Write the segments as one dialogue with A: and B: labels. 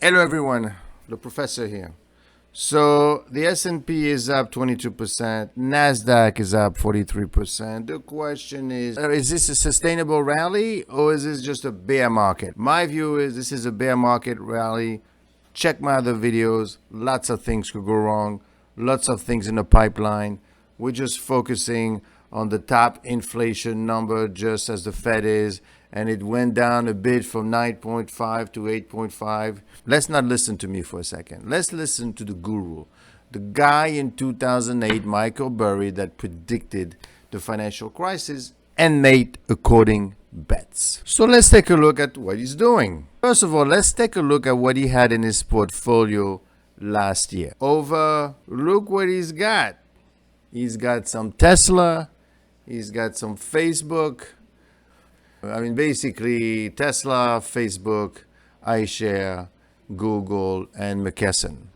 A: Hello everyone, the professor here. So the S&P is up 22%, Nasdaq is up 43%. The question is this a sustainable rally or is this just a bear market? My view is this is a bear market rally. Check my other videos. Lots of things could go wrong. Lots of things in the pipeline. We're just focusing on the top inflation number just as the Fed is, and it went down a bit from 9.5 to 8.5. Let's not listen to me for a second. Let's listen to the guru, the guy in 2008, Michael Burry, that predicted the financial crisis and made according bets. So let's take a look at what he's doing. First of all, let's take a look at what he had in his portfolio last year. Look what he's got. He's got some Tesla. He's got some Facebook. Basically Tesla, Facebook, iShare, Google, and McKesson.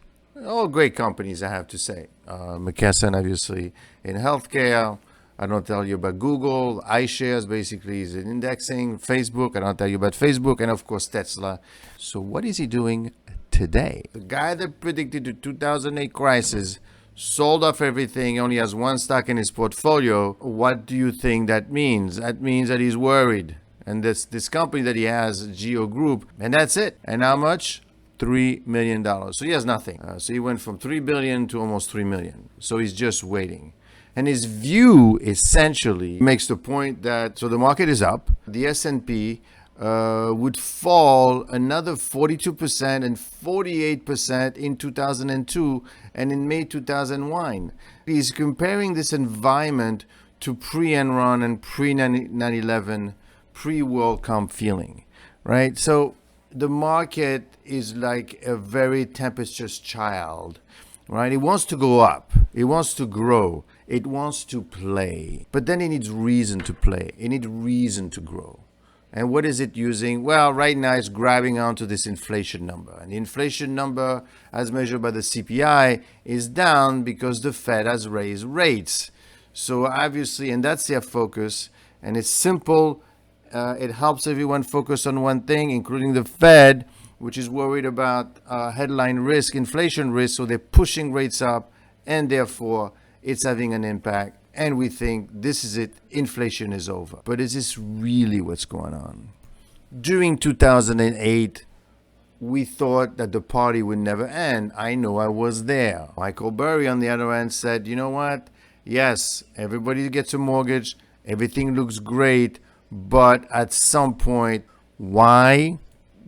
A: All great companies, I have to say. McKesson, obviously, in healthcare. I don't tell you about Google. iShares basically is in indexing. Facebook, I don't tell you about Facebook. And of course, Tesla. So what is he doing today? The guy that predicted the 2008 crisis sold off everything, only has one stock in his portfolio. What do you think that means? That means that he's worried. And this company that he has, Geo Group, and that's it. And how much? $3 million. So he has nothing. So he went from 3 billion to almost 3 million. So he's just waiting. And his view essentially makes the point that, so the market is up. The S&P would fall another 42% and 48% in 2002 and in May 2001. He's comparing this environment to pre-Enron and pre-9/11, pre-World Cup feeling, right? So the market is like a very tempestuous child, right? It wants to go up. It wants to grow. It wants to play. But then it needs reason to play. It needs reason to grow. And what is it using? Well, right now it's grabbing onto this inflation number. And the inflation number, as measured by the CPI, is down because the Fed has raised rates. So obviously, and that's their focus. And it's simple. It helps everyone focus on one thing, including the Fed, which is worried about headline risk, inflation risk. So they're pushing rates up, and therefore it's having an impact. And we think this is it, inflation is over. But is this really what's going on? During 2008, we thought that the party would never end. I know I was there. Michael Burry, on the other hand, said, you know what? Yes, everybody gets a mortgage. Everything looks great. But at some point, why?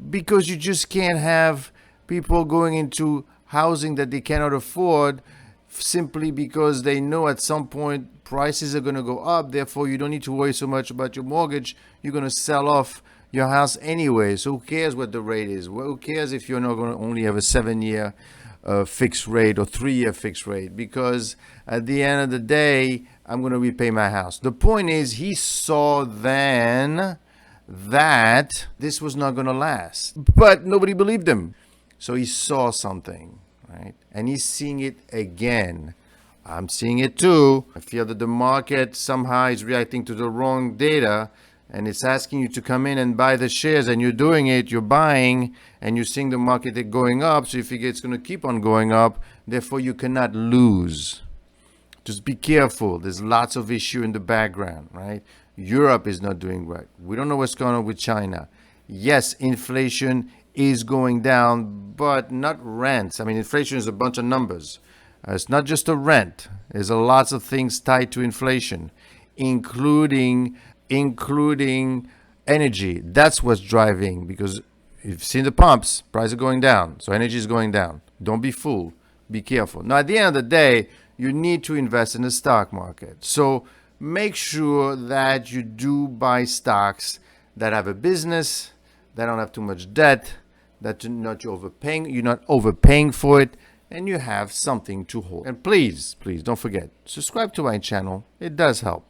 A: Because you just can't have people going into housing that they cannot afford simply because they know at some point prices are going to go up. Therefore, you don't need to worry so much about your mortgage. You're going to sell off your house anyway. So who cares what the rate is? Well, who cares if you're not going to only have a 7-year fixed rate or 3-year fixed rate? Because at the end of the day, I'm going to repay my house. The point is, he saw then that this was not going to last. But nobody believed him. So he saw something, right? And he's seeing it again. I'm seeing it too. I feel that the market somehow is reacting to the wrong data and it's asking you to come in and buy the shares, and you're doing it, you're buying, and you're seeing the market going up. So you figure it's going to keep on going up. Therefore, you cannot lose. Just be careful. There's lots of issue in the background, right? Europe is not doing right. We don't know what's going on with China. Yes, inflation is going down, but not rents. Inflation is a bunch of numbers. It's not just a rent. There's lots of things tied to inflation, including energy. That's what's driving, because you've seen the pumps, prices are going down. So energy is going down. Don't be fooled. Be careful. Now, at the end of the day, you need to invest in the stock market. So make sure that you do buy stocks that have a business, that don't have too much debt, that you're not overpaying for it, and you have something to hold. And please don't forget, subscribe to my channel. It does help.